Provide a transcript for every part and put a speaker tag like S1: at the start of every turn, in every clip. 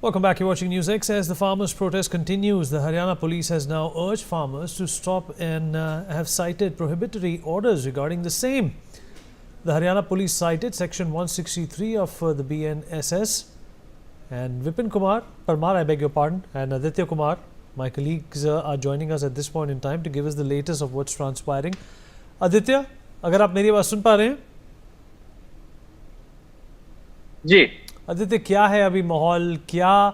S1: Welcome back. You're watching News X. As the farmers' protest continues, the Haryana police has now urged farmers to stop and have cited prohibitory orders regarding the same. The Haryana police cited Section 163 of the BNSS. And Vipin Kumar Parmar, I beg your pardon, and Aditya Kumar, my colleagues, are joining us at this point in time to give us the latest of what's transpiring. Aditya, अगर आप मेरी बात सुन पा रहे हैं?
S2: जी
S1: आदित्य, क्या है अभी माहौल? क्या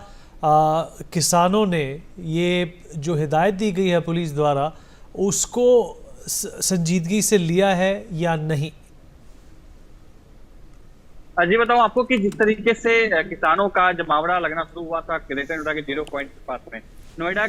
S1: किसानों ने ये जो हिदायत दी गई है पुलिस द्वारा उसको संजीदगी से लिया है या नहीं?
S2: जी बताऊं आपको कि जिस तरीके से किसानों का जमावड़ा लगना शुरू हुआ था ग्रेटर नोएडा के 0 पॉइंट के पास में, नोएडा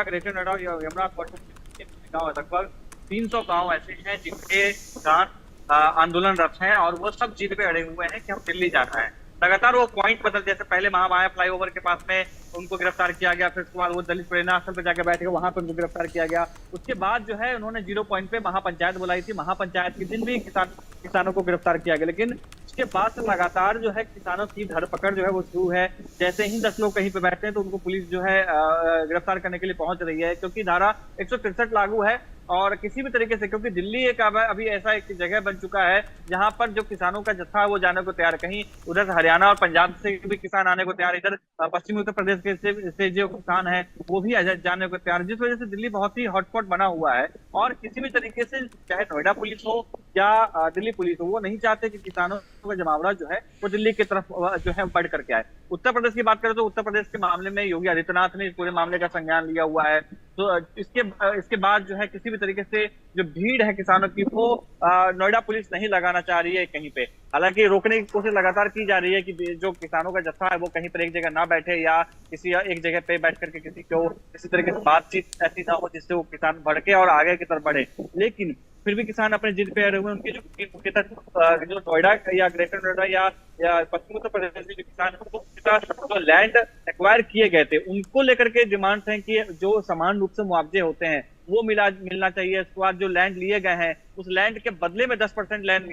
S2: ग्रेटर नोएडा यमुना गाँव लगभग 300 गांव ऐसे हैं जिनके किसान आंदोलनरत हैं और वो सब जिद पे अड़े हुए हैं कि हम दिल्ली जाना है। लगातार वो पॉइंट बदल, जैसे पहले महामाया फ्लाईओवर के पास में उनको गिरफ्तार किया गया, फिर उसके बाद वो दलित प्रेरणा स्थल पे जाकर बैठे, वहां पर उनको गिरफ्तार किया गया। उसके बाद जो है उन्होंने 0 पॉइंट पे महापंचायत बुलाई थी, महापंचायत के दिन भी किसानों को गिरफ्तार किया गया। लेकिन उसके बाद से लगातार जो है किसानों की धरपकड़ जो है वो शुरू है। जैसे ही 10 लोग कहीं पे बैठते हैं तो उनको पुलिस जो है गिरफ्तार करने के लिए पहुंच रही है, क्योंकि धारा 163 लागू है। और किसी भी तरीके से, क्योंकि दिल्ली एक अभी ऐसा एक जगह बन चुका है जहां पर जो किसानों का जत्था है वो जाने को तैयार, कहीं उधर हरियाणा और पंजाब से भी किसान आने को तैयार, इधर पश्चिमी उत्तर प्रदेश के से जो किसान है वो भी जाने को तैयार, जिस वजह से दिल्ली बहुत ही हॉटस्पॉट बना हुआ है। और किसी भी तरीके से चाहे नोएडा पुलिस हो या दिल्ली पुलिस हो, वो नहीं चाहते कि किसानों का जमावड़ा जो है वो दिल्ली की तरफ जो है बढ़ करके आए। उत्तर प्रदेश की बात करें तो उत्तर प्रदेश के मामले में योगी आदित्यनाथ ने इस पूरे मामले का संज्ञान लिया हुआ है। तो इसके बाद जो है किसी भी तरीके से जो भीड़ है किसानों की वो नोएडा पुलिस नहीं लगाना चाह रही है कहीं पे। हालांकि रोकने की कोशिश लगातार की जा रही है कि जो किसानों का जत्था है वो कहीं पर एक जगह ना बैठे या किसी एक जगह पे बैठ करके किसी को किसी तरीके से बातचीत ऐसी ना हो जिससे वो किसान भड़के और आगे की तरफ बढ़े। लेकिन फिर भी किसान अपने जिद पे अड़े हुए। उनके जो नोएडा या ग्रेटर नोएडा या पश्चिम उत्तर प्रदेश के जो किसान है जो लैंड एक्वायर किए गए थे उनको लेकर के डिमांड्स हैं कि जो समान रूप से मुआवजे होते हैं वो मिलना चाहिए। इसके बाद जो लैंड लिए गए हैं उस लैंड के बदले में 10% लैंड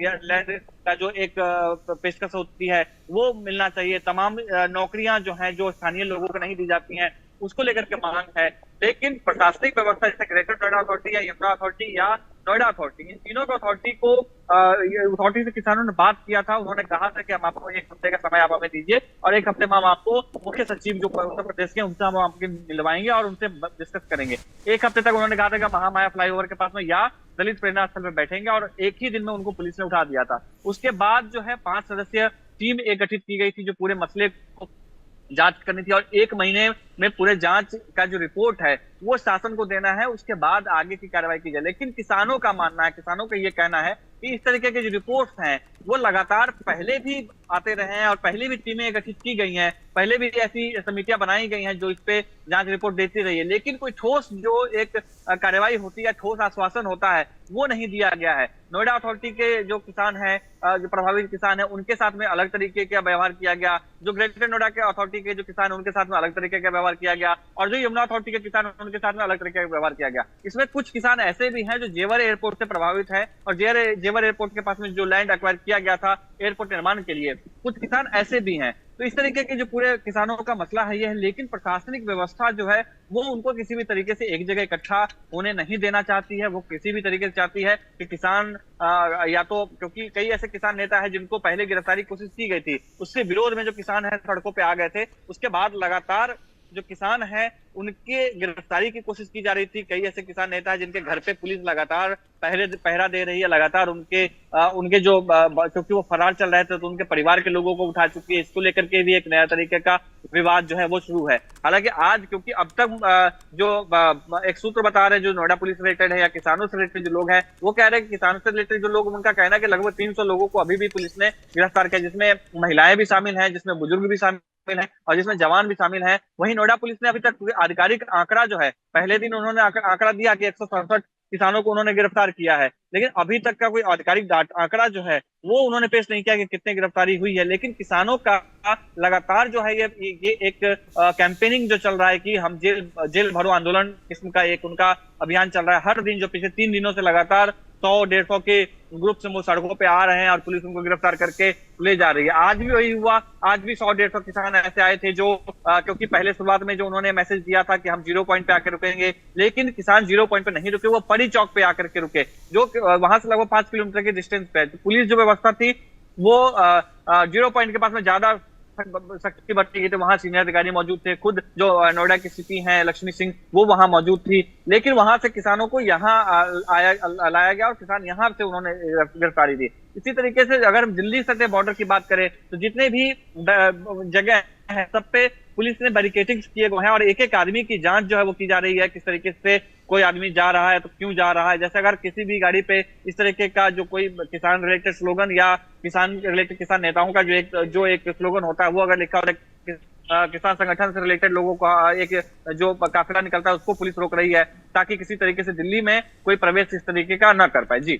S2: का जो एक पेशकश होती है वो मिलना चाहिए। तमाम नौकरियां जो हैं जो स्थानीय लोगों को नहीं दी जाती हैं उसको लेकर के मांग है। लेकिन प्रशासनिक व्यवस्था जैसे ग्रेटर नोएडा अथॉरिटी या यमुना अथॉरिटी या नोएडा अथॉरिटी, इन तीनों अथॉरिटी से किसानों ने बात किया था। उन्होंने कहा था कि हम आपको 1 हफ्ते का समय आप हमें दीजिए और 1 हफ्ते में हम आपको मुख्य सचिव जो उत्तर प्रदेश के उनसे हम आपके मिलवाएंगे और उनसे डिस्कस करेंगे। 1 हफ्ते तक उन्होंने कहा था कि महामाया फ्लाईओवर के पास में या दलित प्रेरणा स्थल में बैठेंगे और एक ही दिन में उनको पुलिस ने उठा दिया था। उसके बाद जो है 5 सदस्यीय टीम एक गठित की गई थी जो पूरे मसले को जांच करनी थी और 1 महीने में पूरे जांच का जो रिपोर्ट है वो शासन को देना है, उसके बाद आगे की कार्रवाई की जाए। लेकिन किसानों का मानना है, किसानों का ये कहना है कि इस तरीके के जो रिपोर्ट्स हैं वो लगातार पहले भी आते रहे हैं और पहले भी टीमें गठित की गई हैं, पहले भी ऐसी समितियां बनाई गई हैं जो इस पे जांच रिपोर्ट देती रही है। लेकिन कोई ठोस जो एक कार्रवाई होती है, ठोस आश्वासन होता है वो नहीं दिया गया है। नोएडा अथॉरिटी के जो किसान हैं, जो प्रभावित किसान हैं, उनके साथ में अलग तरीके का व्यवहार किया गया। जो ग्रेटर नोएडा के अथॉरिटी के जो किसान हैं उनके साथ में अलग तरीके का व्यवहार किया गया और जो यमुना अथॉरिटी के किसान हैं उनके साथ में अलग तरीके का व्यवहार किया गया। इसमें कुछ किसान ऐसे भी हैं जो जेवर एयरपोर्ट से प्रभावित है और जेवर एयरपोर्ट के पास में जो लैंड एक्वायर किया गया था एयरपोर्ट निर्माण के लिए, कुछ किसान ऐसे भी हैं। तो इस तरीके के जो पूरे किसानों का मसला है ये है। लेकिन प्रशासनिक व्यवस्था जो है वो उनको किसी भी तरीके से एक जगह इकट्ठा होने नहीं देना चाहती है। वो किसी भी तरीके से चाहती है कि किसान या तो, क्योंकि कई ऐसे किसान नेता है जिनको पहले गिरफ्तारी की कोशिश की गई थी, उसके विरोध में जो किसान है सड़कों पे आ गए थे। उसके बाद लगातार जो किसान है उनके गिरफ्तारी की कोशिश की जा रही थी। कई ऐसे किसान नेता है जिनके घर पे पुलिस लगातार पहरा दे रही है, लगातार उनके जो, क्योंकि वो फरार चल रहे थे तो उनके परिवार के लोगों को उठा चुकी है। इसको लेकर के भी एक नया तरीके का विवाद जो है वो शुरू है। हालांकि आज क्योंकि अब तक जो एक सूत्र बता रहे हैं जो नोएडा पुलिस रिलेटेड है या किसानों से रिलेटेड जो लोग हैं वो कह रहे हैं कि किसानों से रिलेटेड जो लोग, उनका कहना है कि लगभग 300 लोगों को अभी भी पुलिस ने गिरफ्तार किया, जिसमें महिलाएं भी शामिल हैं, जिसमें बुजुर्ग भी शामिल है और जिसमें जवान भी शामिल हैं। वहीं नोएडा पुलिस ने अभी तक आधिकारिक आंकड़ा जो है, पहले दिन उन्होंने आंकड़ा दिया कि 167 किसानों को उन्होंने गिरफ्तार किया है, लेकिन अभी तक का कोई आधिकारिक आंकड़ा जो है वो उन्होंने पेश नहीं किया कि कितने गिरफ्तारी हुई है। लेकिन किसानों का लगातार जो है ये एक कैंपेनिंग जो चल रहा है कि हम जेल भरो आंदोलन किस्म का एक उनका अभियान चल रहा है। हर दिन जो पिछले 3 दिनों से लगातार 100-150 के ग्रुप से वो सड़कों पे आ रहे हैं और पुलिस उनको गिरफ्तार करके ले जा रही है। आज भी वही हुआ, आज भी 100-150 किसान ऐसे आए थे जो क्योंकि पहले शुरुआत में जो उन्होंने मैसेज दिया था कि हम 0 पॉइंट पे आकर रुकेंगे, लेकिन किसान 0 पॉइंट पे नहीं रुके, वो परी चौक पे आकर के रुके, जो वहां से लगभग 5 किलोमीटर के डिस्टेंस पे है। तो पुलिस जो व्यवस्था थी वो 0 पॉइंट के पास में ज्यादा सख्ती बरती गई थी। वहां सीनियर अधिकारी मौजूद थे, खुद जो नोएडा की सीपी हैं लक्ष्मी सिंह वो वहां मौजूद थी, लेकिन वहां से किसानों को यहाँ लाया गया और किसान यहाँ से उन्होंने गिरफ्तारी दी। इसी तरीके से अगर हम दिल्ली सटे बॉर्डर की बात करें तो जितने भी जगह है सब पे पुलिस ने बैरिकेडिंग किए गए हैं और एक एक आदमी की जांच जो है वो की जा रही है, किस तरीके से कोई आदमी जा रहा है तो क्यों जा रहा है। जैसे अगर किसी भी गाड़ी पे इस तरीके का जो कोई किसान रिलेटेड स्लोगन या किसान रिलेटेड किसान नेताओं का जो एक स्लोगन होता है वो अगर लिखा होता है, किसान संगठन से रिलेटेड लोगों का एक जो काफिला निकलता है उसको पुलिस रोक रही है ताकि किसी तरीके से दिल्ली में कोई प्रवेश इस तरीके का न कर पाए। जी।